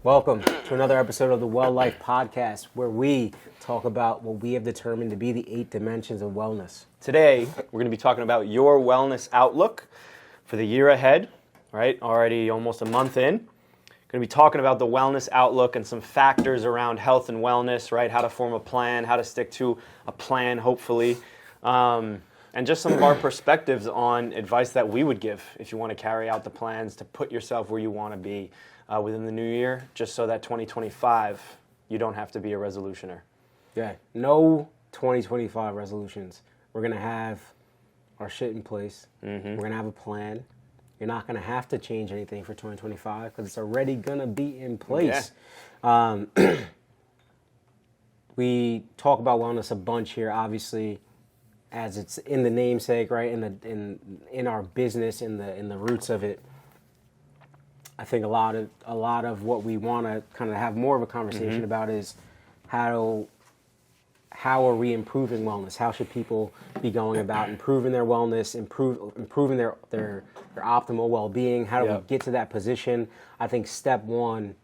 Welcome to another episode of the WellLife podcast, where we talk about what we have determined to be the 8 dimensions of wellness. Today, we're going to be talking about your wellness outlook for the year ahead, right? Already almost a month in. Going to be talking about the wellness outlook and some factors around health and wellness, right? How to form a plan, how to stick to a plan, hopefully. And just some of our perspectives on advice that we would give if you want to carry out the plans to put yourself where you want to be within the new year, just so that 2025, you don't have to be a resolutioner. Yeah, no 2025 resolutions. We're going to have our shit in place. We're going to have a plan. You're not going to have to change anything for 2025 because it's already going to be in place. Yeah. We talk about wellness a bunch here, obviously, as it's in the namesake, right? In our business, in the roots of it. I think a lot of what we want to kind of have more of a conversation about is how are we improving wellness? How should people be going about improving their wellness, improving their optimal well-being? How do we get to that position? I think step one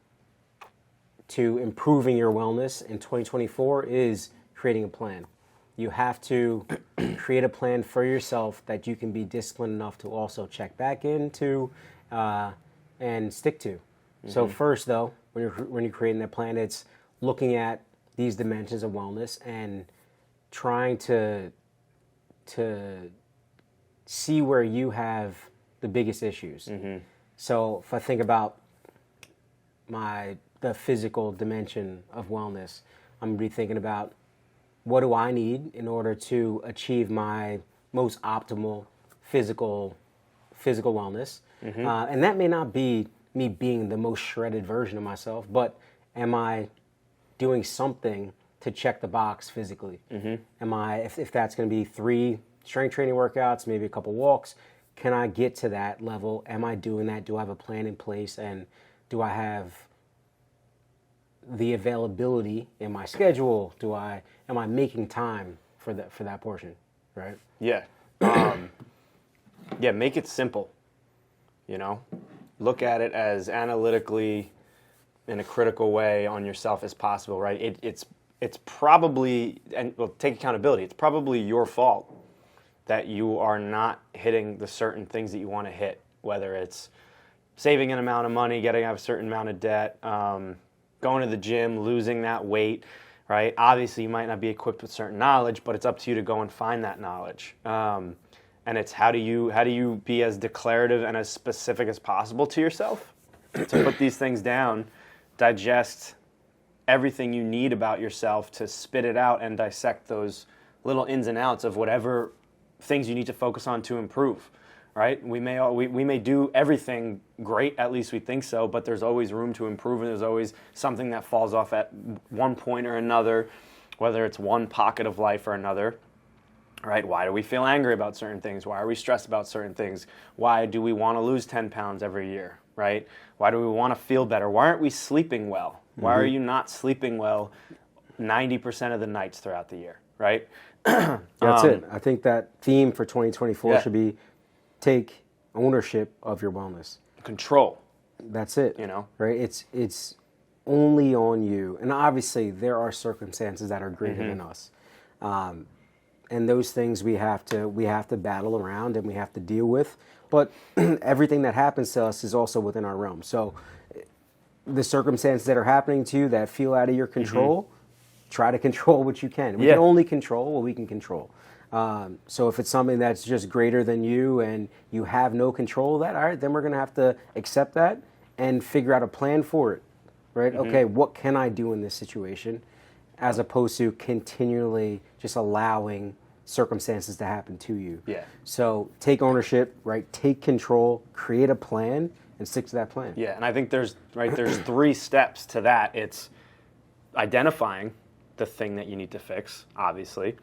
to improving your wellness in 2024 is creating a plan. You have to create a plan for yourself that you can be disciplined enough to also check back into and stick to. So first, though, when you're creating that plan, it's looking at these dimensions of wellness and trying to see where you have the biggest issues. So if I think about the physical dimension of wellness, I'm going to be thinking about what do I need in order to achieve my most optimal physical wellness. And that may not be me being the most shredded version of myself, but am I doing something to check the box physically? Am I, if that's going to be 3 strength training workouts, maybe a couple walks, can I get to that level? Am I doing that? Do I have a plan in place? And do I have the availability in my schedule? Am I making time for that portion, right? Yeah. Make it simple. Look at it as analytically in a critical way on yourself as possible, right? It's probably, take accountability. It's probably your fault that you are not hitting the certain things that you want to hit, whether it's saving an amount of money, getting out of a certain amount of debt, going to the gym, losing that weight, right? Obviously, you might not be equipped with certain knowledge, but it's up to you to go and find that knowledge. And it's how do you be as declarative and as specific as possible to yourself to put these things down, digest everything you need about yourself to spit it out and dissect those little ins and outs of whatever things you need to focus on to improve, right? We may do everything great, at least we think so, but there's always room to improve, and there's always something that falls off at one point or another, whether it's one pocket of life or another. Right? Why do we feel angry about certain things? Why are we stressed about certain things? Why do we want to lose 10 pounds every year? Right? Why do we want to feel better? Why aren't we sleeping well? Why are you not sleeping well 90% of the nights throughout the year? Right? That's it. I think that theme for 2024 should be take ownership of your wellness. Control. That's it. Right? It's only on you. And obviously there are circumstances that are greater than us. And those things we have to battle around and we have to deal with. But everything that happens to us is also within our realm. So the circumstances that are happening to you that feel out of your control, try to control what you can. We can only control what we can control. So if it's something that's just greater than you and you have no control of that, all right, then we're going to have to accept that and figure out a plan for it. Right? Okay, what can I do in this situation? As opposed to continually just allowing circumstances to happen to you. Yeah. So take ownership, right? Take control, create a plan, and stick to that plan. Yeah, and I think there's 3 steps to that. It's identifying the thing that you need to fix, obviously.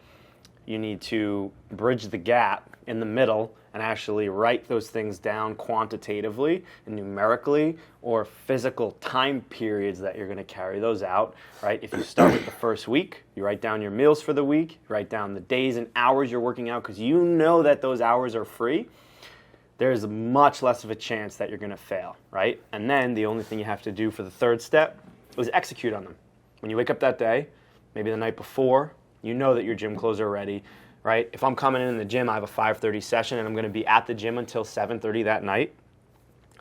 You need to bridge the gap in the middle and actually write those things down quantitatively and numerically, or physical time periods that you're going to carry those out, right? If you start with the first week, you write down your meals for the week, you write down the days and hours you're working out because you know that those hours are free. there's much less of a chance that you're going to fail, right? And then the only thing you have to do for the third step is execute on them. When you wake up that day, maybe the night before, you know that your gym clothes are ready, right? If I'm coming in the gym, I have a 5:30 session and I'm going to be at the gym until 7:30 that night.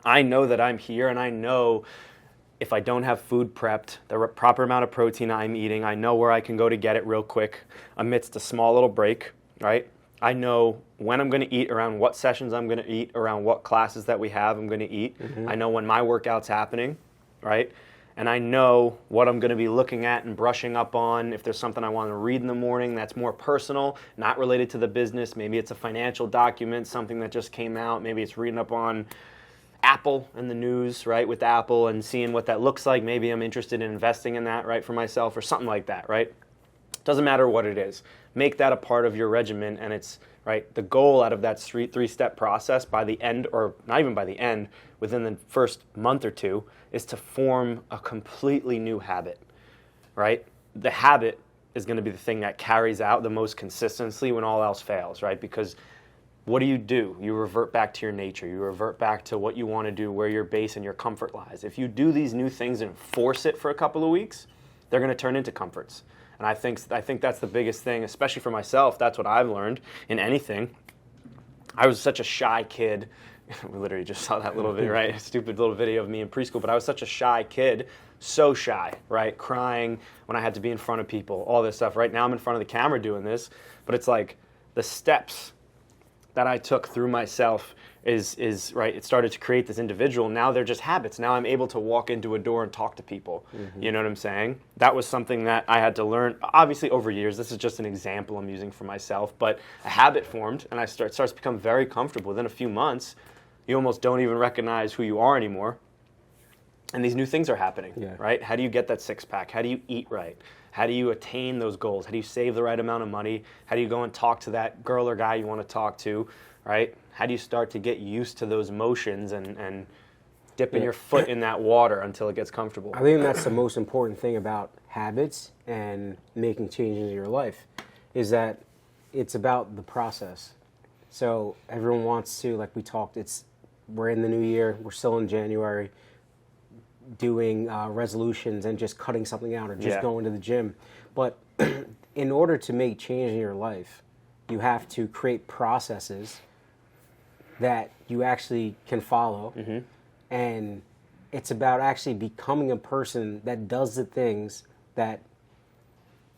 I know that I'm here, and I know if I don't have food prepped, the proper amount of protein I'm eating, I know where I can go to get it real quick amidst a small little break, right? I know when I'm going to eat, around what sessions I'm going to eat, around what classes that we have I'm going to eat. I know when my workout's happening, right? And I know what I'm going to be looking at and brushing up on. If there's something I want to read in the morning that's more personal, not related to the business, maybe it's a financial document, something that just came out, maybe it's reading up on Apple and the news, right, with Apple and seeing what that looks like. Maybe I'm interested in investing in that, right, for myself or something like that, right? Doesn't matter what it is. Make that a part of your regimen, and it's, right, the goal out of that three-step process by the end, or not even by the end, within the first month or two, is to form a completely new habit, right? The habit is going to be the thing that carries out the most consistently when all else fails, right? Because what do? You revert back to your nature. You revert back to what you want to do, where your base and your comfort lies. If you do these new things and force it for a couple of weeks, they're going to turn into comforts. And I think that's the biggest thing, especially for myself. That's what I've learned in anything. I was such a shy kid. We literally just saw that little video, right? A stupid little video of me in preschool. But I was such a shy kid, so shy, right? Crying when I had to be in front of people, all this stuff. Right now I'm in front of the camera doing this, but it's like the steps that I took through myself is right. It started to create this individual. Now they're just habits. Now I'm able to walk into a door and talk to people. You know what I'm saying? That was something that I had to learn, obviously over years. This is just an example I'm using for myself, but a habit formed, and starts to become very comfortable. Within a few months, you almost don't even recognize who you are anymore. And these new things are happening, right? How do you get that six-pack? How do you eat right? How do you attain those goals? How do you save the right amount of money? How do you go and talk to that girl or guy you want to talk to, right? How do you start to get used to those motions and dipping your foot in that water until it gets comfortable? I think that's the most important thing about habits and making changes in your life, is that it's about the process. So everyone wants to, like we talked, we're in the new year, we're still in January, doing resolutions and just cutting something out or just going to the gym. But in order to make change in your life, you have to create processes that you actually can follow. And it's about actually becoming a person that does the things that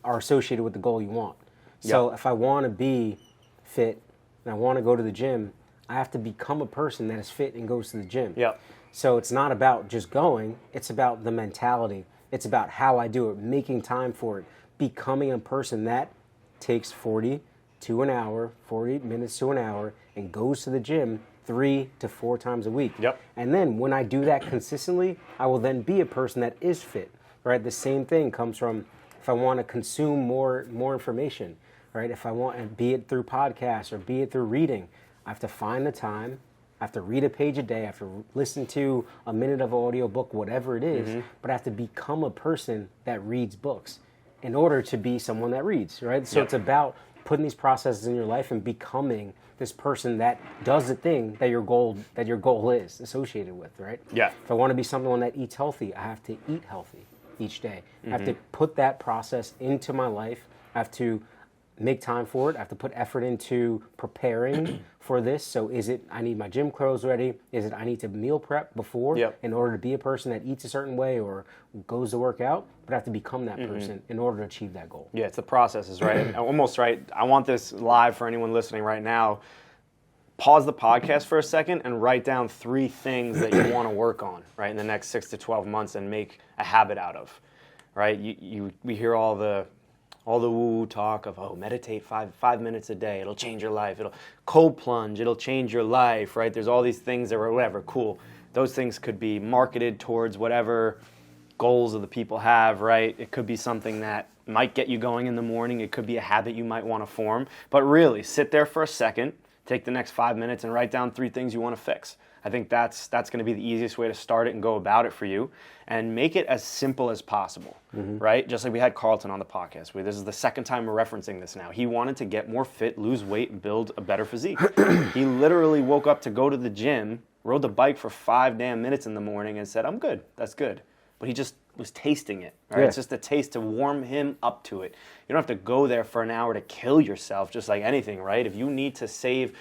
are associated with the goal you want. So if I want to be fit and I want to go to the gym, I have to become a person that is fit and goes to the gym. So it's not about just going, it's about the mentality. It's about how I do it, making time for it, becoming a person that takes 40 minutes to an hour and goes to the gym 3 to 4 times a week. And then when I do that consistently, I will then be a person that is fit, right? The same thing comes from if I want to consume more information, right? If I want, be it through podcasts or be it through reading, I have to find the time. I have to read a page a day. I have to listen to a minute of audio book, whatever it is. But I have to become a person that reads books in order to be someone that reads, right? So it's about putting these processes in your life and becoming this person that does the thing that your goal is associated with, right? If I want to be someone that eats healthy, I have to eat healthy each day. I have to put that process into my life. I have to make time for it. I have to put effort into preparing for this. So is it I need my gym clothes ready? Is it I need to meal prep before in order to be a person that eats a certain way or goes to work out? But I have to become that person in order to achieve that goal. It's the processes, right? And almost right. I want this live for anyone listening right now. Pause the podcast for a second and write down 3 things that you want to work on, right, in the next 6 to 12 months and make a habit out of, right? We hear all the woo-woo talk of, meditate 5 minutes a day. It'll change your life. It'll cold plunge. It'll change your life, right? There's all these things that are whatever, cool. Those things could be marketed towards whatever goals of the people have, right? It could be something that might get you going in the morning. It could be a habit you might want to form. But really, sit there for a second. Take the next 5 minutes and write down 3 things you want to fix. I think that's going to be the easiest way to start it and go about it for you, and make it as simple as possible, right? Just like we had Carlton on the podcast. This is the second time we're referencing this now. He wanted to get more fit, lose weight, and build a better physique. He literally woke up to go to the gym, rode the bike for 5 damn minutes in the morning and said, I'm good, that's good. But he just was tasting it, right? Yeah. It's just a taste to warm him up to it. You don't have to go there for an hour to kill yourself, just like anything, right? If you need to save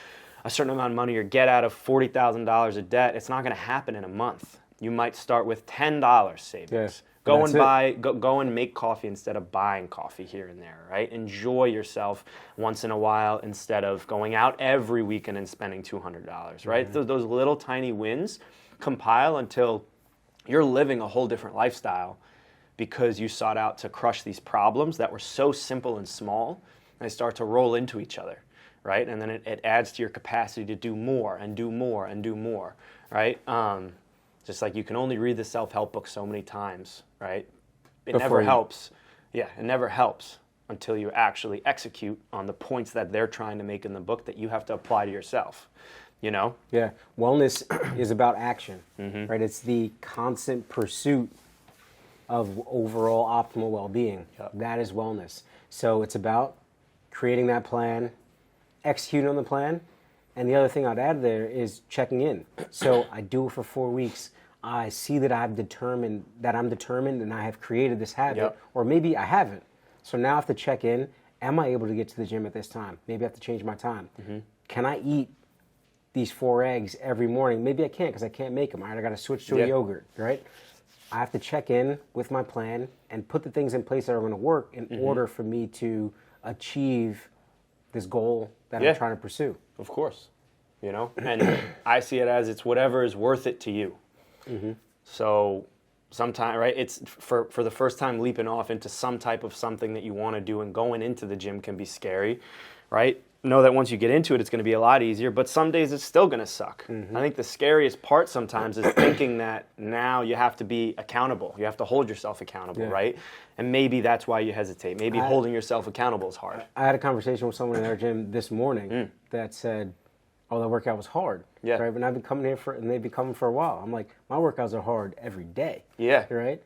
a certain amount of money or get out of $40,000 of debt, it's not going to happen in a month. You might start with $10 savings. Yeah. Go and make coffee instead of buying coffee here and there, right? Enjoy yourself once in a while instead of going out every weekend and spending $200, right? Those little tiny wins compile until you're living a whole different lifestyle because you sought out to crush these problems that were so simple and small, and they start to roll into each other, right? And then it adds to your capacity to do more and do more and do more, right? Just like you can only read the self-help book so many times, right? It never helps. Yeah, it never helps until you actually execute on the points that they're trying to make in the book that you have to apply to yourself, you know? Yeah, wellness is about action, right? It's the constant pursuit of overall optimal well-being. Yep. That is wellness. So it's about creating that plan, executing on the plan, and the other thing I'd add there is checking in. So I do it for 4 weeks. I see that I'm determined and I have created this habit, Yep. or maybe I haven't. So now I have to check in. Am I able to get to the gym at this time? Maybe I have to change my time. Can I eat these 4 eggs every morning? Maybe I can't because I can't make them. Right? I got to switch to a yogurt, right? I have to check in with my plan and put the things in place that are going to work in order for me to achieve this goal that I'm trying to pursue. Of course, you know, and I see it as it's whatever is worth it to you. So sometimes, right, it's for the first time leaping off into some type of something that you want to do, and going into the gym can be scary, right? Know that once you get into it, it's going to be a lot easier, but some days it's still going to suck. I think the scariest part sometimes is thinking that now you have to be accountable. You have to hold yourself accountable, right? And maybe that's why you hesitate. Maybe holding yourself accountable is hard. I had a conversation with someone in our gym this morning that said, oh, that workout was hard. Yeah. Right? But I've been coming here and they've been coming for a while. I'm like, my workouts are hard every day. Yeah. Right?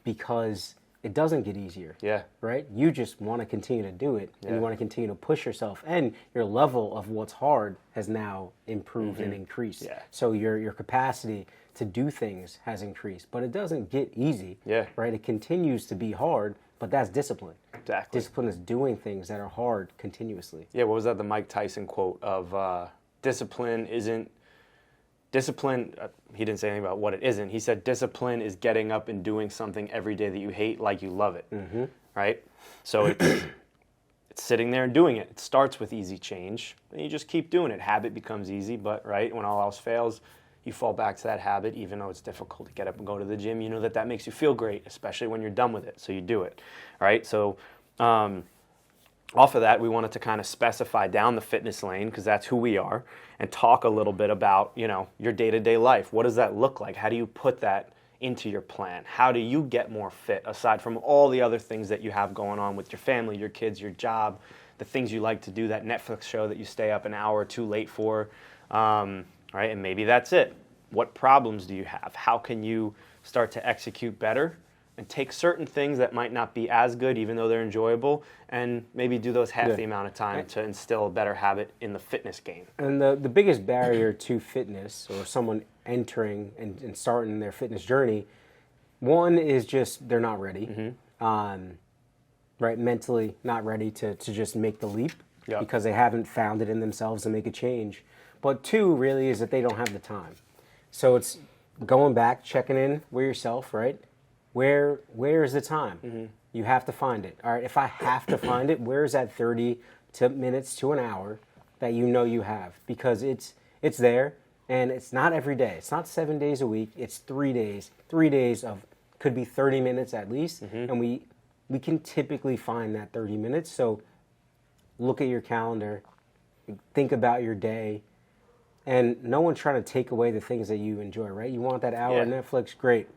Because it doesn't get easier. Yeah. Right? You just want to continue to do it. And you want to continue to push yourself. And your level of what's hard has now improved and increased. Yeah. So your capacity to do things has increased. But it doesn't get easy. Yeah. Right? It continues to be hard, but that's discipline. Exactly. Discipline is doing things that are hard continuously. Yeah, what was that, the Mike Tyson quote of discipline isn't, discipline, he didn't say anything about what it isn't. He said discipline is getting up and doing something every day that you hate like you love it, right? So it's sitting there and doing it. It starts with easy change, and you just keep doing it. Habit becomes easy, but right, when all else fails, you fall back to that habit, even though it's difficult to get up and go to the gym. You know that makes you feel great, especially when you're done with it, so you do it, all right? So off of that, we wanted to kind of specify down the fitness lane, because that's who we are, and talk a little bit about, you know, your day-to-day life. What does that look like? How do you put that into your plan? How do you get more fit, aside from all the other things that you have going on with your family, your kids, your job, the things you like to do, that Netflix show that you stay up an hour or two late for, right? And maybe that's it. What problems do you have? How can you start to execute better and take certain things that might not be as good, even though they're enjoyable, and maybe do those half the amount of time to instill a better habit in the fitness game? And the biggest barrier to fitness, or someone entering and starting their fitness journey, one is just they're not ready, right? Mentally not ready to just make the leap because they haven't found it in themselves to make a change. But two really is that they don't have the time. So it's going back, checking in with yourself, right? Where is the time? You have to find it. All right, if I have to find it, where is that 30 minutes to an hour that you know you have? Because it's there, and it's not every day. It's not 7 days a week. It's 3 days. 3 days of, could be 30 minutes at least, and we can typically find that 30 minutes. So look at your calendar, think about your day, and no one's trying to take away the things that you enjoy, right? You want that hour of Netflix, great.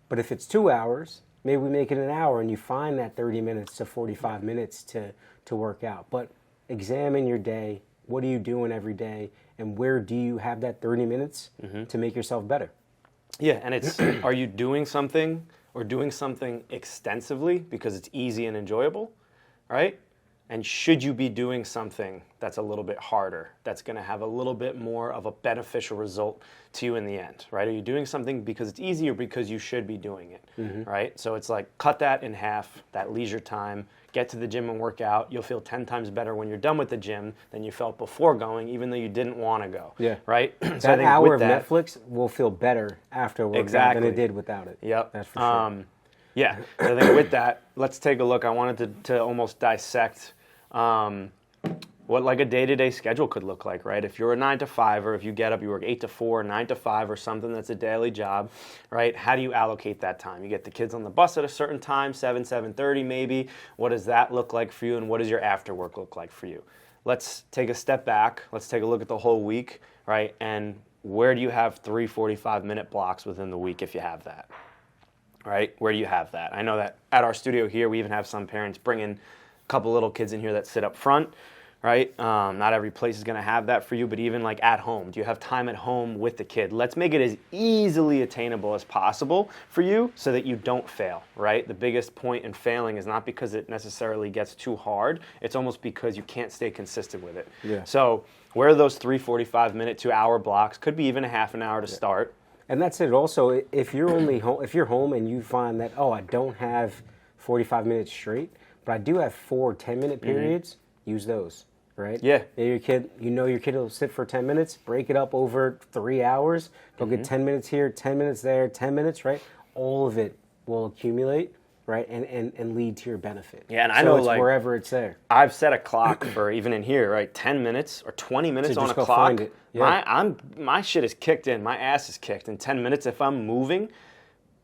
But if it's 2 hours, maybe we make it an hour and you find that 30 minutes to 45 minutes to work out. But examine your day, What are you doing every day? And where do you have that 30 minutes to make yourself better? Yeah, and it's, are you doing something or doing something extensively because it's easy and enjoyable, right? And should you be doing something that's a little bit harder, that's going to have a little bit more of a beneficial result to you in the end, right? Are you doing something because it's easy or because you should be doing it, right? So it's like cut that in half, that leisure time, get to the gym and work out. You'll feel 10 times better when you're done with the gym than you felt before going, even though you didn't want to go, right? So That hour of Netflix will feel better after work than it did without it. Yep. That's for sure. Yeah, so I think with that, let's take a look. I wanted to almost dissect what like a day-to-day schedule could look like, right? If you're a 9 to 5, or if you get up, you work 8 to 4, 9 to 5, or something that's a daily job, right? How do you allocate that time? You get the kids on the bus at a certain time, 7:30 maybe. What does that look like for you, and what does your after work look like for you? Let's take a step back. Let's take a look at the whole week, right? And where do you have 3 45-minute blocks within the week if you have that, right? Where do you have that? I know that at our studio here, we even have some parents bring in a couple little kids in here that sit up front, right? Not every place is going to have that for you, but even like at home, do you have time at home with the kid? Let's make it as easily attainable as possible for you so that you don't fail, right? The biggest point in failing is not because it necessarily gets too hard. It's almost because you can't stay consistent with it. Yeah. So where are those 3 45-minute to hour blocks? Could be even a half an hour to start. And that's it. Also, if you're only home, if you're home and you find that, oh, I don't have 45 minutes straight, but I do have 4 10-minute periods, use those, right? Yeah. Your kid, your kid will sit for 10 minutes, break it up over 3 hours, go get 10 minutes here, 10 minutes there, 10 minutes, right? All of it will accumulate, right, and lead to your benefit. Yeah, and I know, it's like, wherever it's there. I've set a clock for even in here, right? 10 minutes or 20 minutes So on a just go clock. find it. Yeah. My shit is kicked in. My ass is kicked in 10 minutes. If I'm moving,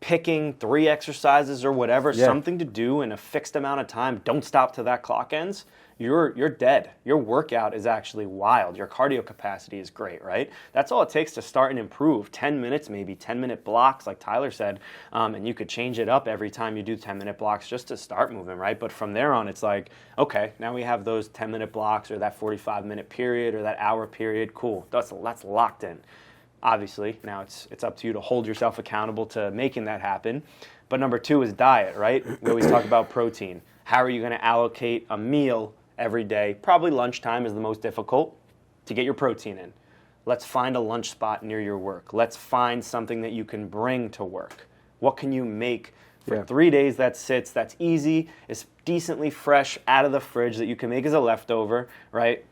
picking 3 exercises or whatever, something to do in a fixed amount of time, don't stop till that clock ends, you're dead. Your workout is actually wild. Your cardio capacity is great, right? That's all it takes to start and improve. 10 minutes, maybe 10-minute blocks, like Tyler said, and you could change it up every time you do 10-minute blocks just to start moving, right? But from there on, it's like, okay, now we have those 10-minute blocks or that 45-minute period or that hour period. Cool, that's locked in. Obviously, now it's up to you to hold yourself accountable to making that happen. But number 2 is diet, right? We always talk about protein. How are you going to allocate a meal every day? Probably lunchtime is the most difficult to get your protein in. Let's find a lunch spot near your work. Let's find something that you can bring to work. What can you make for 3 days that sits, that's easy, is decently fresh out of the fridge that you can make as a leftover, right?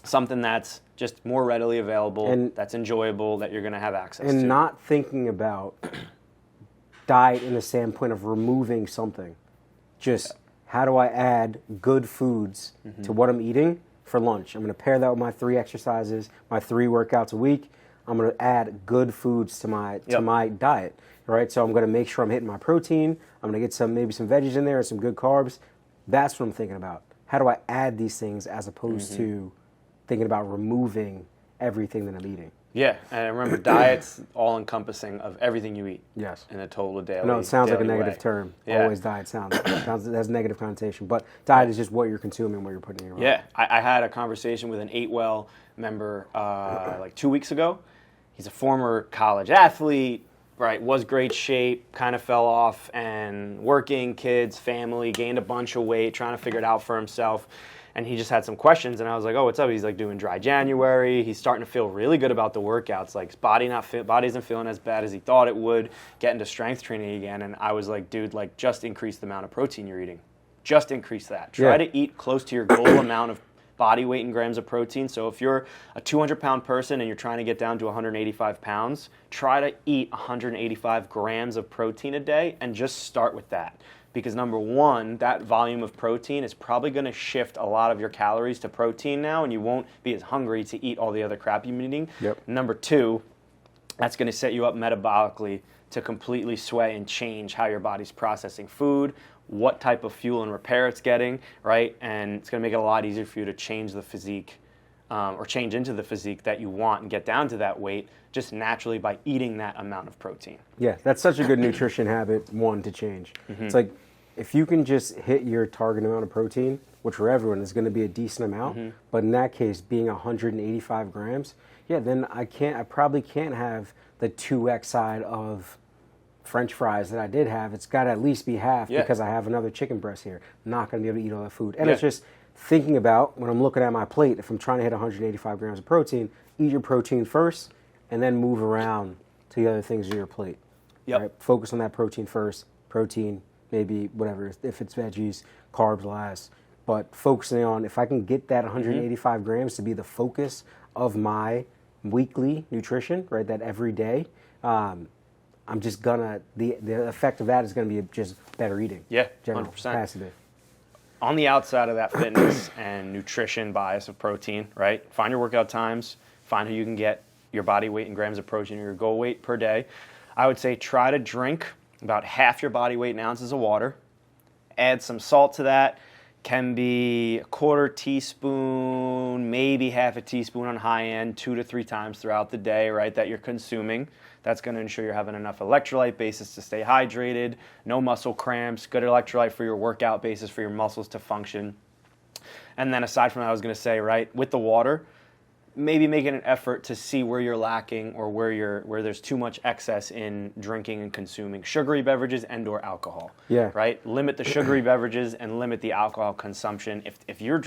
Something that's just more readily available, and that's enjoyable, that you're going to have access to. And not thinking about diet in the standpoint of removing something. Just how do I add good foods to what I'm eating for lunch? I'm going to pair that with my 3 exercises, my 3 workouts a week. I'm going to add good foods to my diet, right? So I'm going to make sure I'm hitting my protein. I'm going to get maybe some veggies in there and some good carbs. That's what I'm thinking about. How do I add these things as opposed to thinking about removing everything that I'm eating? Yeah, and remember, diet's all-encompassing of everything you eat. Yes. In a total daily. No, it sounds like a way. negative term. Yeah. Always diet sounds it has a negative connotation. But diet is just what you're consuming, what you're putting in your body. Yeah, I had a conversation with an 8Well member like 2 weeks ago. He's a former college athlete, right, was great shape, kind of fell off, and working, kids, family, gained a bunch of weight, trying to figure it out for himself. And he just had some questions, and I was like, "Oh, what's up?" He's like doing dry January. He's starting to feel really good about the workouts. Like his body isn't feeling as bad as he thought it would. Get into strength training again, and I was like, "Dude, like just increase the amount of protein you're eating. Just increase that. Try to eat close to your goal amount of body weight in grams of protein. So if you're a 200-pound person and you're trying to get down to 185 pounds, try to eat 185 grams of protein a day, and just start with that." Because number 1, that volume of protein is probably going to shift a lot of your calories to protein now, and you won't be as hungry to eat all the other crap you're eating. Yep. Number 2, that's going to set you up metabolically to completely sway and change how your body's processing food, what type of fuel and repair it's getting, right? And it's going to make it a lot easier for you to change the physique or change into the physique that you want and get down to that weight just naturally by eating that amount of protein. Yeah, that's such a good nutrition habit, one, to change. It's like if you can just hit your target amount of protein, which for everyone is going to be a decent amount. But in that case, being 185 grams, yeah, then I probably can't have the 2x side of French fries that I did have. It's got to at least be half because I have another chicken breast here. I'm not going to be able to eat all that food. And it's just thinking about when I'm looking at my plate, if I'm trying to hit 185 grams of protein, eat your protein first and then move around to the other things on your plate. Yep. Right? Focus on that protein first, protein, maybe whatever, if it's veggies, carbs last. But focusing on, if I can get that 185 grams to be the focus of my weekly nutrition, right, that every day, I'm just gonna, the effect of that is gonna be just better eating. Yeah, General 100%. capacity. On the outside of that fitness and nutrition bias of protein, right? Find your workout times, find how you can get your body weight in grams of protein or your goal weight per day. I would say try to drink about half your body weight in ounces of water. Add some salt to that. Can be a quarter teaspoon, maybe half a teaspoon on high end, 2 to 3 times throughout the day, right, that you're consuming. That's going to ensure you're having enough electrolyte basis to stay hydrated, no muscle cramps, good electrolyte for your workout basis for your muscles to function. And then aside from that, I was going to say, right, with the water, maybe making an effort to see where you're lacking or where there's too much excess in drinking and consuming sugary beverages and or alcohol. Yeah. Right? Limit the sugary beverages and limit the alcohol consumption. If you're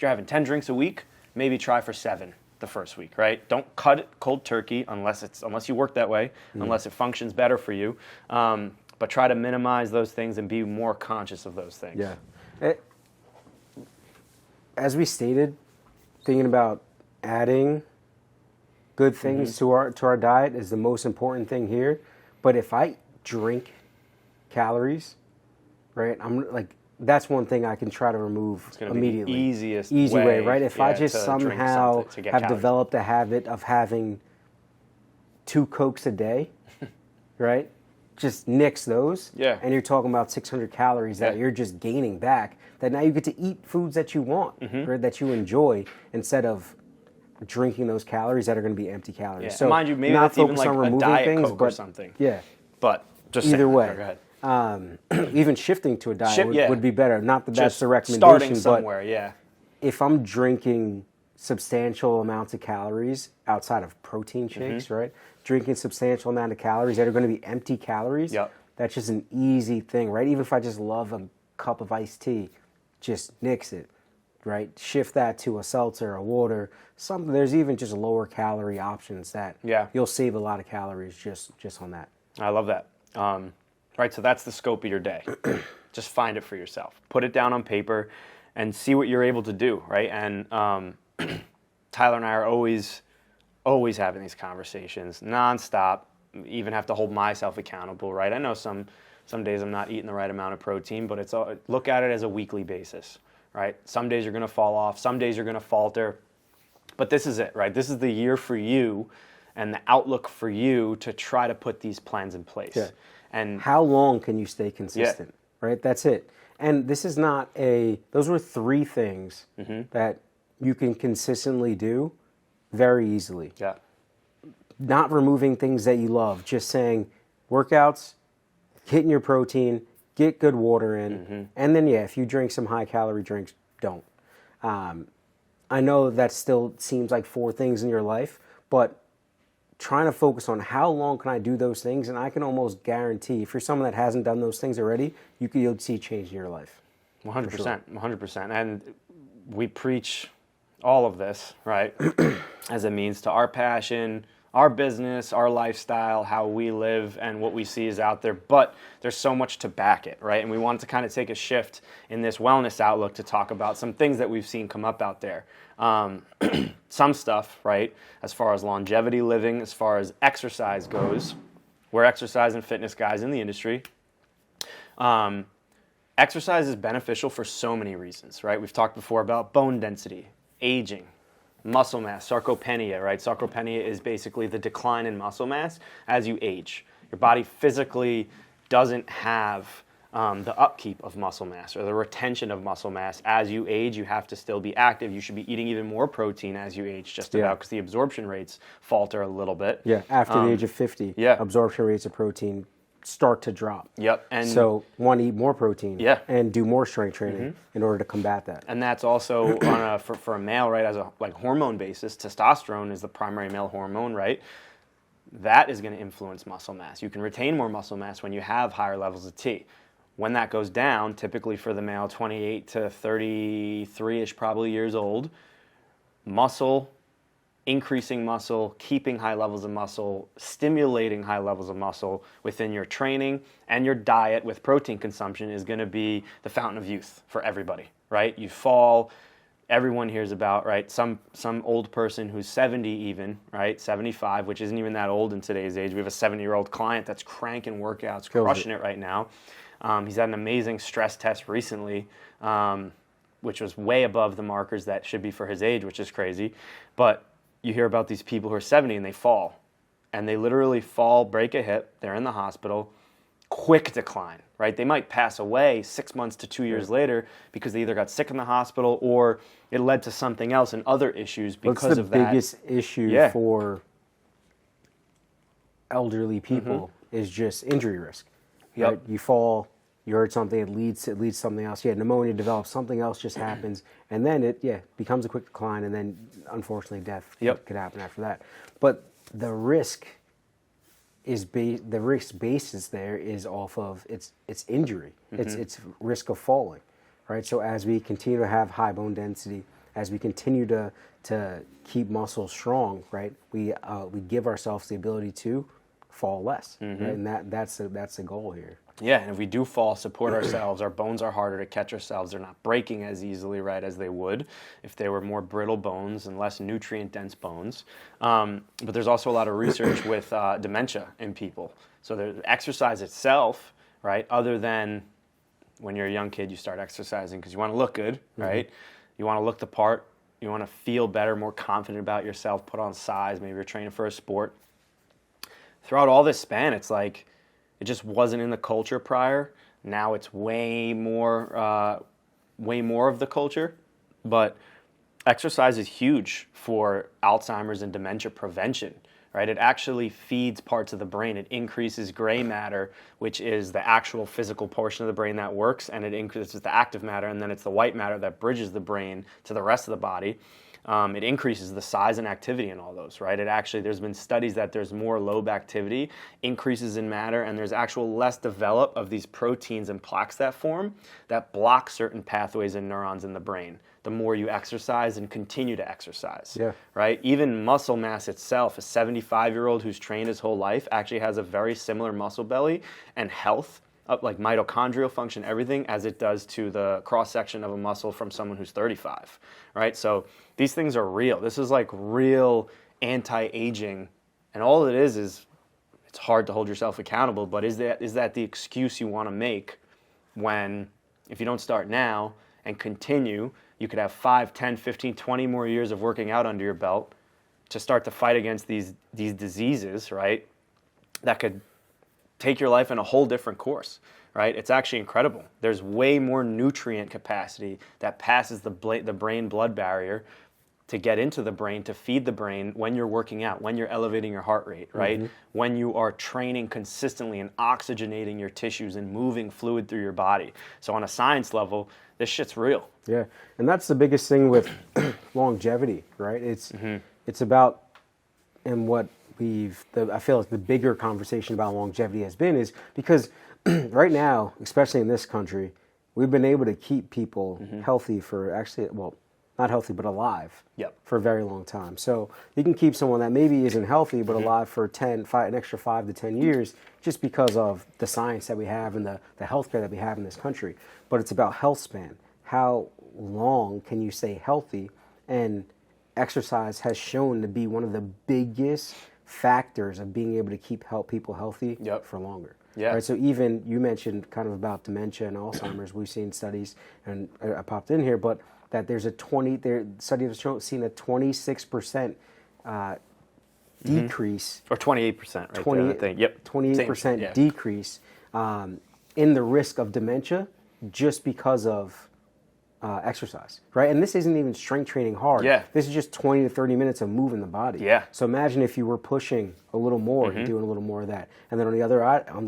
having 10 drinks a week, maybe try for 7 the first week, right? Don't cut it cold turkey unless you work that way, unless it functions better for you. But try to minimize those things and be more conscious of those things. Yeah. As we stated, thinking about adding good things to our diet is the most important thing here. But if I drink calories, right, I'm like, that's one thing I can try to remove immediately. Be the easy way, right? If I just somehow have calories. Developed a habit of having 2 Cokes a day, right? Just nix those. Yeah. And you're talking about 600 calories that you're just gaining back. That now you get to eat foods that you want, right, that you enjoy, instead of drinking those calories that are going to be empty calories. Yeah. So mind you, maybe not that's even focus like on a removing Diet things, Coke but or something. Yeah. But just either way, go ahead. Even shifting to a diet would be better. Not that that's Just the recommendation, starting somewhere, but if I'm drinking substantial amounts of calories outside of protein shakes, right? Drinking substantial amount of calories that are going to be empty calories. Yep. That's just an easy thing, right? Even if I just love a cup of iced tea, just nix it, right? Shift that to a seltzer, a water, something. There's even just lower calorie options that you'll save a lot of calories just on that. I love that. Right, so that's the scope of your day. Just find it for yourself. Put it down on paper and see what you're able to do, right? And Tyler and I are always having these conversations nonstop. Even have to hold myself accountable, right? I know some days I'm not eating the right amount of protein, but look at it as a weekly basis, right? Some days you're going to fall off, some days you're going to falter, but this is it, right? This is the year for you and the outlook for you to try to put these plans in place. Yeah. And how long can you stay consistent, right? That's it. And this is not those were 3 things that you can consistently do very easily. Yeah. Not removing things that you love, just saying workouts, hitting your protein, get good water in, and then if you drink some high calorie drinks, don't. I know that still seems like 4 things in your life, but trying to focus on how long can I do those things, and I can almost guarantee if you're someone that hasn't done those things already, you'll see change in your life. 100%, 100%. And we preach all of this, right, as a means to our passion, our business, our lifestyle, how we live, and what we see is out there. But there's so much to back it, right? And we wanted to kind of take a shift in this wellness outlook to talk about some things that we've seen come up out there. Some stuff, right, as far as longevity living, as far as exercise goes. We're exercise and fitness guys in the industry. Exercise is beneficial for so many reasons, right? We've talked before about bone density, aging, muscle mass, sarcopenia, right? Sarcopenia is basically the decline in muscle mass as you age. Your body physically doesn't have the upkeep of muscle mass or the retention of muscle mass. As you age, you have to still be active. You should be eating even more protein as you age, just about, because the absorption rates falter a little bit. Yeah, after the age of 50, absorption rates of protein start to drop. Yep. And so want to eat more protein. Yeah. And do more strength training in order to combat that. And that's also for a male, right? As a hormone basis, testosterone is the primary male hormone, right? That is going to influence muscle mass. You can retain more muscle mass when you have higher levels of T. When that goes down, typically for the male, 28 to 33-ish probably years old, increasing muscle, keeping high levels of muscle, stimulating high levels of muscle within your training and your diet with protein consumption is going to be the fountain of youth for everybody, right? You fall, everyone hears about, right? Some old person who's 70 even, right? 75, which isn't even that old in today's age. We have a 70-year-old client that's cranking workouts, crushing it right now. He's had an amazing stress test recently, which was way above the markers that should be for his age, which is crazy. But you hear about these people who are 70 and they fall. And they literally fall, break a hip, they're in the hospital, quick decline, right? They might pass away 6 months to 2 years later because they either got sick in the hospital or it led to something else and other issues because of that. What's the biggest issue for elderly people is just injury risk. Yep. Right? You fall, you hurt something, it leads to something else. Yeah, pneumonia develops, something else just happens, and then it becomes a quick decline, and then unfortunately death could happen after that. But the risk basis there is off of it's injury. It's risk of falling, right? So as we continue to have high bone density, as we continue to keep muscles strong, right? We give ourselves the ability to fall less, right? And that's the goal here. Yeah, and if we do fall, support ourselves, our bones are harder to catch ourselves. They're not breaking as easily, right, as they would if they were more brittle bones and less nutrient-dense bones. But there's also a lot of research with dementia in people. So the exercise itself, right, other than when you're a young kid, you start exercising because you want to look good, right? You want to look the part. You want to feel better, more confident about yourself, put on size. Maybe you're training for a sport. Throughout all this span, it's like it just wasn't in the culture prior. Now it's way more of the culture. But exercise is huge for Alzheimer's and dementia prevention, right? It actually feeds parts of the brain. It increases gray matter, which is the actual physical portion of the brain that works, and it increases the active matter, and then it's the white matter that bridges the brain to the rest of the body. It increases the size and activity in all those, right? There's been studies that there's more lobe activity, increases in matter, and there's actual less develop of these proteins and plaques that form that block certain pathways and neurons in the brain the more you exercise and continue to exercise, right? Even muscle mass itself, a 75-year-old who's trained his whole life actually has a very similar muscle belly and health, like mitochondrial function, everything, as it does to the cross-section of a muscle from someone who's 35, right? So these things are real. This is like real anti-aging, and all it is it's hard to hold yourself accountable, but is that the excuse you want to make when, if you don't start now and continue, you could have 5, 10, 15, 20 more years of working out under your belt to start to fight against these diseases, right, that could take your life in a whole different course, right? It's actually incredible. There's way more nutrient capacity that passes the brain-blood barrier to get into the brain, to feed the brain when you're working out, when you're elevating your heart rate, right? When you are training consistently and oxygenating your tissues and moving fluid through your body. So on a science level, this shit's real. Yeah, and that's the biggest thing with longevity, right? It's about, and what I feel like the bigger conversation about longevity has been is because right now, especially in this country, we've been able to keep people healthy for not healthy, but alive for a very long time. So you can keep someone that maybe isn't healthy, but alive for an extra 5 to 10 years just because of the science that we have and the healthcare that we have in this country. But it's about health span. How long can you stay healthy? And exercise has shown to be one of the biggest factors of being able to keep people healthy for longer. Yeah. Right. So even you mentioned kind of about dementia and Alzheimer's. We've seen studies, and I popped in here, but that there's study has seen a 26% decrease, or 28%, right? 28% decrease in the risk of dementia just because of exercise, right? And this isn't even strength training hard. Yeah. This is just 20 to 30 minutes of moving the body. Yeah. So imagine if you were pushing a little more and doing a little more of that. And then on the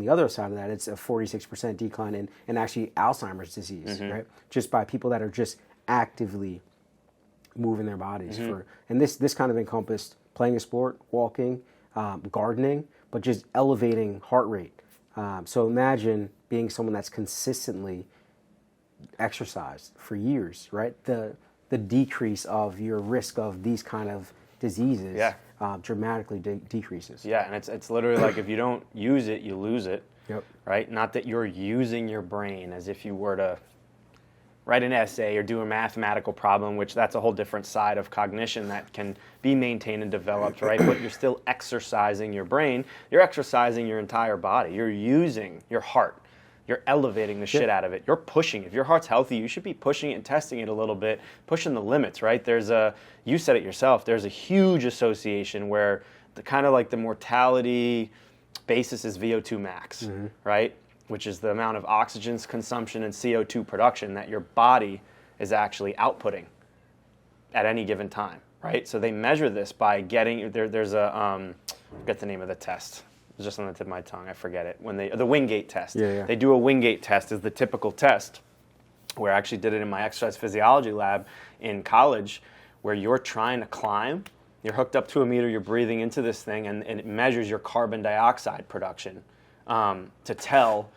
other side of that, it's a 46% decline in actually Alzheimer's disease, right? Just by people that are just actively moving their bodies. And this kind of encompassed playing a sport, walking, gardening, but just elevating heart rate. So imagine being someone that's consistently exercised for years, right? The decrease of your risk of these kind of diseases dramatically decreases. Yeah, and it's literally like if you don't use it, you lose it. Yep. Right? Not that you're using your brain as if you were to write an essay or do a mathematical problem, which that's a whole different side of cognition that can be maintained and developed, right? But you're still exercising your brain. You're exercising your entire body. You're using your heart. You're elevating the shit out of it. You're pushing. If your heart's healthy, you should be pushing it and testing it a little bit, pushing the limits, right? You said it yourself, there's a huge association where the kind of like the mortality basis is VO2 max, right? Which is the amount of oxygen consumption and CO2 production that your body is actually outputting at any given time, right? So they measure this by getting, there's a, I forget the name of the test. It's just on the tip of my tongue, I forget it. The Wingate test. They do a Wingate test is the typical test, where I actually did it in my exercise physiology lab in college, where you're trying to climb, you're hooked up to a meter, you're breathing into this thing, and it measures your carbon dioxide production to tell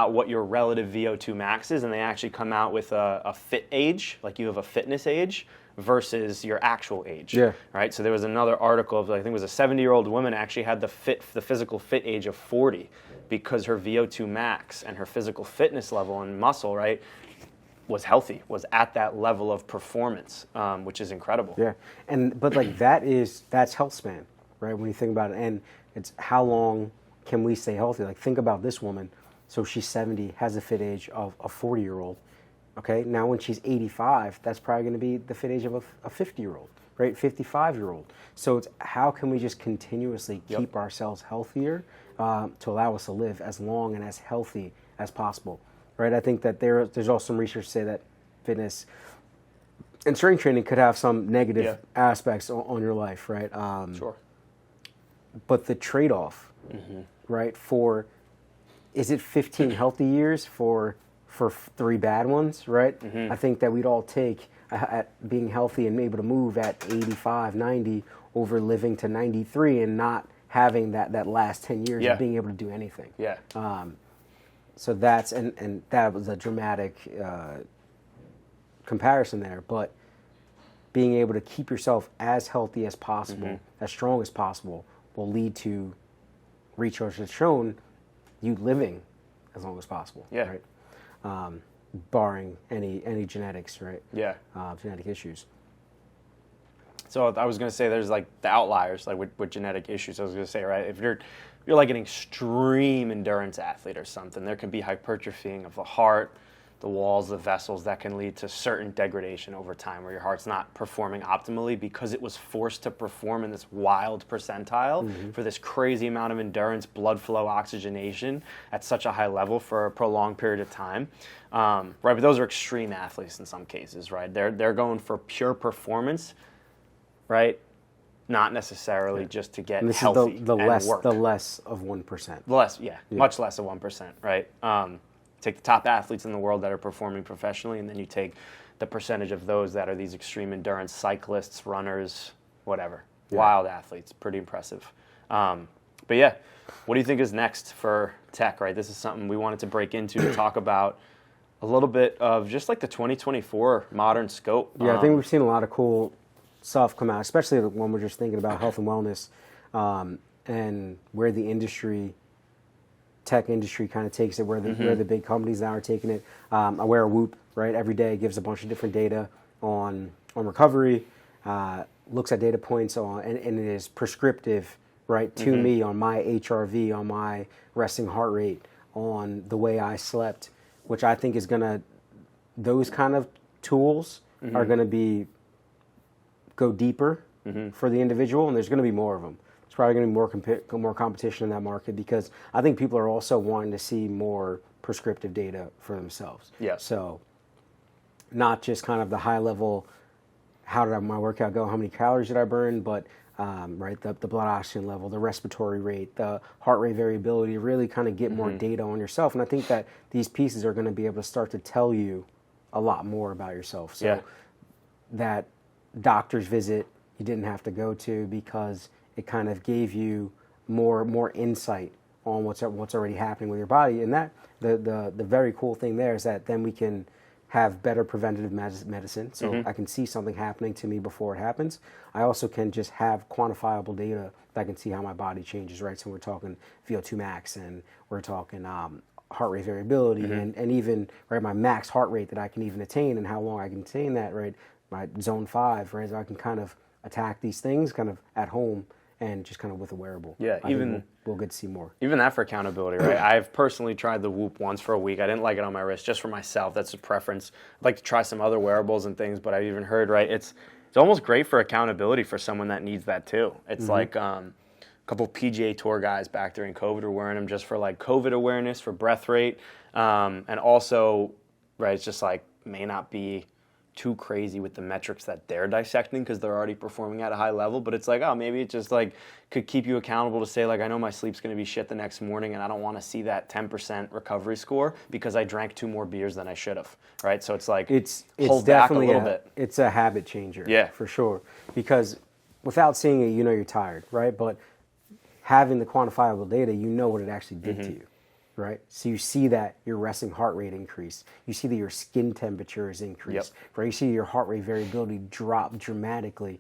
what your relative VO2 max is, and they actually come out with a fit age, like you have a fitness age, versus your actual age, right? So there was another article of, I think it was a 70-year-old woman actually had the physical fit age of 40 because her VO2 max and her physical fitness level and muscle, right, was healthy, was at that level of performance, which is incredible. Yeah, but like that's health span, right? When you think about it, and it's how long can we stay healthy? Like think about this woman. So she's 70, has the fit age of a 40-year-old. Okay, now when she's 85, that's probably going to be the fit age of a 50-year-old, right? 55-year-old. So it's how can we just continuously keep ourselves healthier to allow us to live as long and as healthy as possible, right? I think that there's also some research to say that fitness and strength training could have some negative aspects on your life, right? Sure. But the trade-off, right, is it 15 healthy years for 3 bad ones, right? I think that we'd all take at being healthy and able to move at 85, 90 over living to 93 and not having that last 10 years of being able to do anything. Yeah. So that's, and that was a dramatic comparison there, but being able to keep yourself as healthy as possible, as strong as possible, will lead to research that's shown you living as long as possible, right? Barring any genetics, right? Yeah. Genetic issues. So I was going to say there's like the outliers, like with genetic issues. I was going to say, right, if you're like an extreme endurance athlete or something, there can be hypertrophying of the heart, the walls, the vessels that can lead to certain degradation over time where your heart's not performing optimally because it was forced to perform in this wild percentile for this crazy amount of endurance, blood flow, oxygenation at such a high level for a prolonged period of time. Right, but those are extreme athletes in some cases, right? They're going for pure performance, right? Not necessarily just to get healthy is the and less work. the less of 1%. Much less of 1%, right? Take the top athletes in the world that are performing professionally, and then you take the percentage of those that are these extreme endurance cyclists, runners, whatever. Wild athletes. Pretty impressive. But yeah, what do you think is next for tech, right? This is something we wanted to break into to talk about a little bit of just like the 2024 modern scope. Yeah, I think we've seen a lot of cool stuff come out, especially when we're just thinking about health and wellness and where the tech industry kind of takes it, where the big companies now are taking it. I wear a Whoop, right? Every day gives a bunch of different data on recovery, looks at data points and it is prescriptive, right, to me on my HRV, on my resting heart rate, on the way I slept, which I think is those kind of tools are going to go deeper for the individual, and there's going to be more of them. There's probably going to be more competition in that market because I think people are also wanting to see more prescriptive data for themselves. Yeah. So not just kind of the high level, how did my workout go, how many calories did I burn, but right, the blood oxygen level, the respiratory rate, the heart rate variability, really kind of get more data on yourself. And I think that these pieces are going to be able to start to tell you a lot more about yourself. So that doctor's visit you didn't have to go to because it kind of gave you more insight on what's already happening with your body. And that the very cool thing there is that then we can have better preventative medicine. So I can see something happening to me before it happens. I also can just have quantifiable data that I can see how my body changes, right? So we're talking VO2 max, and we're talking heart rate variability, and even right my max heart rate that I can even attain, and how long I can attain that, right? My zone 5, right? So I can kind of attack these things kind of at home and just kind of with a wearable. Yeah, we'll get to see more. Even that for accountability, right? I've personally tried the Whoop once for a week. I didn't like it on my wrist, just for myself. That's a preference. I'd like to try some other wearables and things, but I've even heard, right? It's almost great for accountability for someone that needs that too. It's like a couple of PGA Tour guys back during COVID were wearing them just for like COVID awareness, for breath rate, and also, right? It's just like may not be too crazy with the metrics that they're dissecting because they're already performing at a high level, but it's like, oh, maybe it just like could keep you accountable to say, like, I know my sleep's going to be shit the next morning and I don't want to see that 10% recovery score because I drank 2 more beers than I should have, right? So it's like, it's hold back a definitely little bit. It's a habit changer, Yeah, for sure, because without seeing it, you know you're tired, right? But having the quantifiable data, you know what it actually did to you. Right? So you see that your resting heart rate increased. You see that your skin temperature is increased. Right? You see your heart rate variability drop dramatically.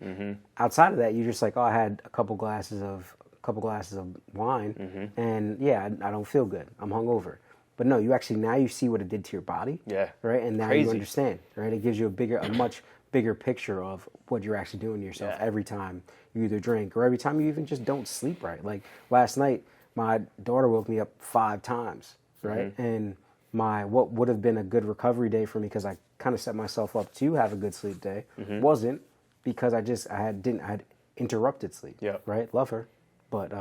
Outside of that, you're just like, oh, I had a couple glasses of wine, and yeah, I don't feel good. I'm hungover. But no, now you see what it did to your body. Yeah. Right? And now you understand. Right? It gives you a much bigger picture of what you're actually doing to yourself every time you either drink or every time you even just don't sleep right. Like last night, my daughter woke me up 5 times, right? And what would have been a good recovery day for me, because I kind of set myself up to have a good sleep day, wasn't, because I had interrupted sleep, right? Love her, but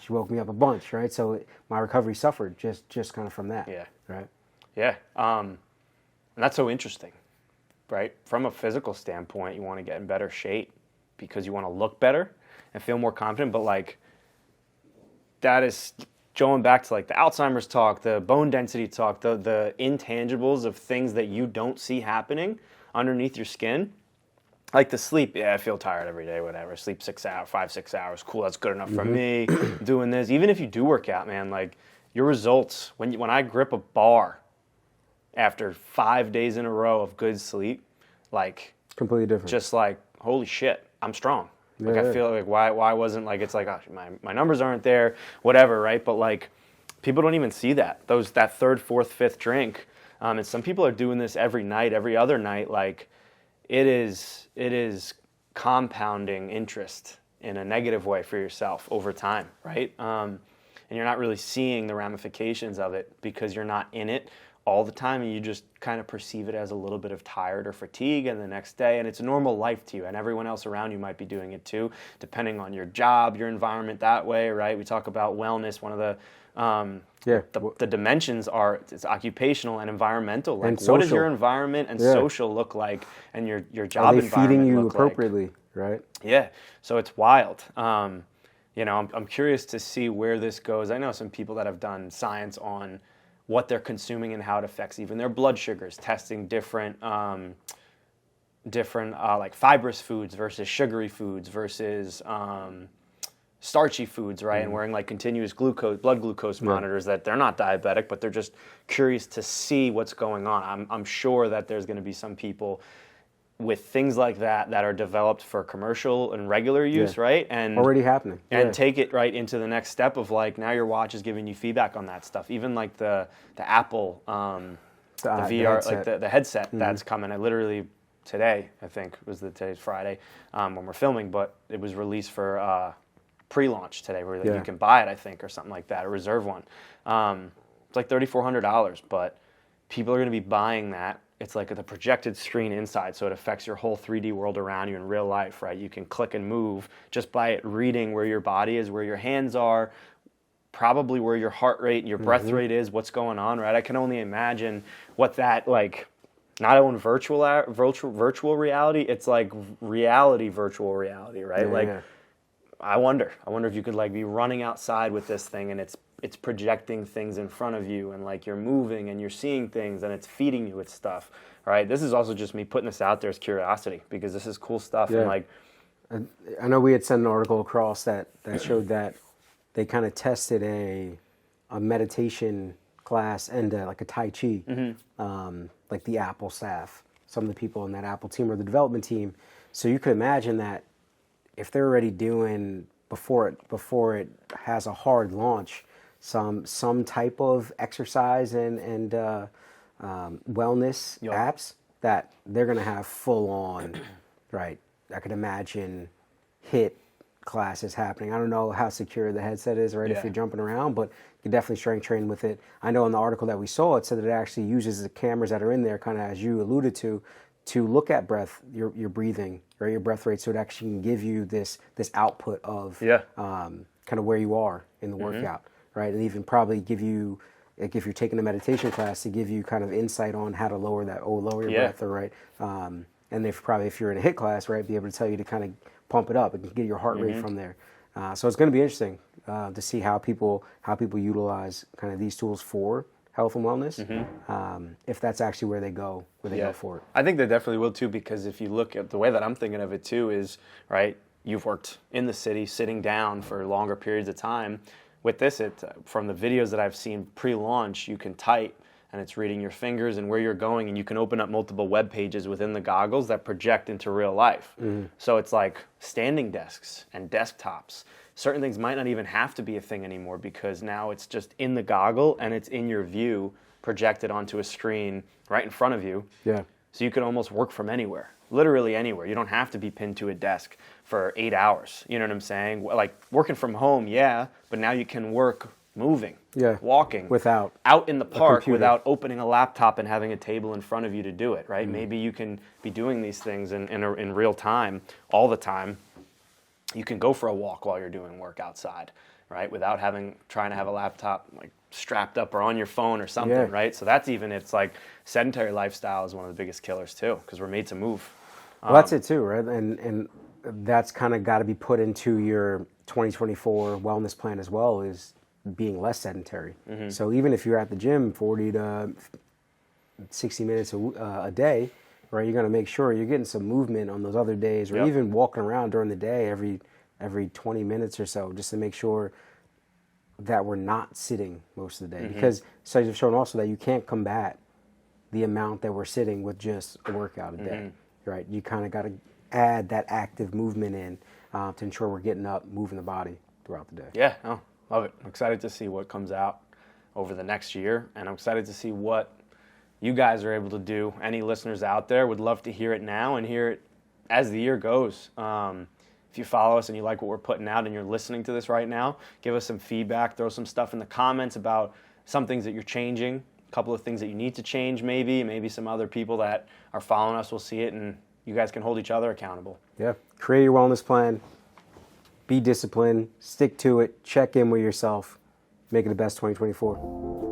she woke me up a bunch, right? So my recovery suffered just kind of from that, right? Yeah, and that's so interesting, right? From a physical standpoint, you want to get in better shape because you want to look better and feel more confident, but like, that is going back to like the Alzheimer's talk, the bone density talk, the intangibles of things that you don't see happening underneath your skin. Like the sleep, I feel tired every day, whatever. Sleep 6 hours, 5-6 hours, cool, that's good enough for me. Doing this, even if you do work out, man, like your results, when I grip a bar after 5 days in a row of good sleep, like completely different. Just like, holy shit, I'm strong. Like I feel like why wasn't, like, it's like, oh, my numbers aren't there, whatever, right? But like people don't even see that that 3rd, 4th, 5th drink, and some people are doing this every night, every other night. Like it is compounding interest in a negative way for yourself over time, right? And you're not really seeing the ramifications of it because you're not in it all the time, and you just kind of perceive it as a little bit of tired or fatigue, and the next day, and it's a normal life to you, and everyone else around you might be doing it too, depending on your job, your environment that way, right? We talk about wellness. One of the dimensions it's occupational and environmental. Like, and what does your environment and social look like, and your job environment feeding you look appropriately, like? Right? Yeah, so it's wild. I'm curious to see where this goes. I know some people that have done science on what they're consuming and how it affects even their blood sugars, testing different like fibrous foods versus sugary foods versus starchy foods, right? And wearing like continuous blood glucose monitors that they're not diabetic, but they're just curious to see what's going on. I'm sure that there's going to be some people with things like that are developed for commercial and regular use, right? And already happening. And take it right into the next step of like, now your watch is giving you feedback on that stuff. Even like the Apple, the VR, headset. Like the headset that's coming. I literally today, I think today's Friday when we're filming, but it was released for pre-launch today, where you can buy it, I think, or something like that, a reserve one. It's like $3,400, but people are going to be buying that. It's like the projected screen inside, so it affects your whole 3D world around you in real life, right? You can click and move just by it reading where your body is, where your hands are, probably where your heart rate and your breath rate is, what's going on, right? I can only imagine what that, like, not on virtual reality. It's like reality, virtual reality, right? Yeah, like, yeah. I wonder if you could like be running outside with this thing and it's projecting things in front of you and like you're moving and you're seeing things and it's feeding you with stuff, right? This is also just me putting this out there as curiosity because this is cool stuff. Yeah. And like, I know we had sent an article across that showed that they kind of tested a meditation class and like a Tai Chi, like the Apple staff, some of the people in that Apple team or the development team. So you could imagine that if they're already doing before it has a hard launch, some type of exercise and wellness apps that they're going to have full on, right? I could imagine HIIT classes happening. I don't know how secure the headset is, right? Yeah. If you're jumping around, but you can definitely strength train with it. I know in the article that we saw, it said that it actually uses the cameras that are in there, kind of as you alluded to look at breath, your breathing, or your breath rate, so it actually can give you this output of kind of where you are in the workout, right? And even probably give you, like if you're taking a meditation class, to give you kind of insight on how to lower your breath, or right. And if you're in a HIIT class, right, be able to tell you to kind of pump it up and get your heart rate from there. So it's going to be interesting to see how people utilize kind of these tools for health and wellness, if that's actually where they go for it. I think they definitely will too, because if you look at the way that I'm thinking of it too is, right, you've worked in the city sitting down for longer periods of time. With this, from the videos that I've seen pre-launch, you can type and it's reading your fingers and where you're going, and you can open up multiple web pages within the goggles that project into real life. So it's like standing desks and desktops. Certain things might not even have to be a thing anymore because now it's just in the goggle and it's in your view, projected onto a screen right in front of you. Yeah. So you can almost work from anywhere, literally anywhere. You don't have to be pinned to a desk for 8 hours. You know what I'm saying? Like working from home, yeah, but now you can work moving, walking, without out in the park without opening a laptop and having a table in front of you to do it, right? Maybe you can be doing these things in real time, all the time. You can go for a walk while you're doing work outside, right? Without trying to have a laptop like strapped up or on your phone or something, right? So it's like sedentary lifestyle is one of the biggest killers too, because we're made to move. Well, that's it too, right? And that's kind of got to be put into your 2024 wellness plan as well, is being less sedentary. So even if you're at the gym 40 to 60 minutes a day, right, you're going to make sure you're getting some movement on those other days, or even walking around during the day every 20 minutes or so, just to make sure that we're not sitting most of the day. Because studies have shown also that you can't combat the amount that we're sitting with just a workout a day, right? You kind of got to add that active movement in to ensure we're getting up, moving the body throughout the day. Yeah, love it. I'm excited to see what comes out over the next year, and I'm excited to see what you guys are able to do. Any listeners out there would love to hear it now and hear it as the year goes. If you follow us and you like what we're putting out and you're listening to this right now, give us some feedback, throw some stuff in the comments about some things that you're changing, a couple of things that you need to change maybe some other people that are following us will see it, and you guys can hold each other accountable. Yeah, create your wellness plan. Be disciplined, stick to it, check in with yourself, make it the best 2024.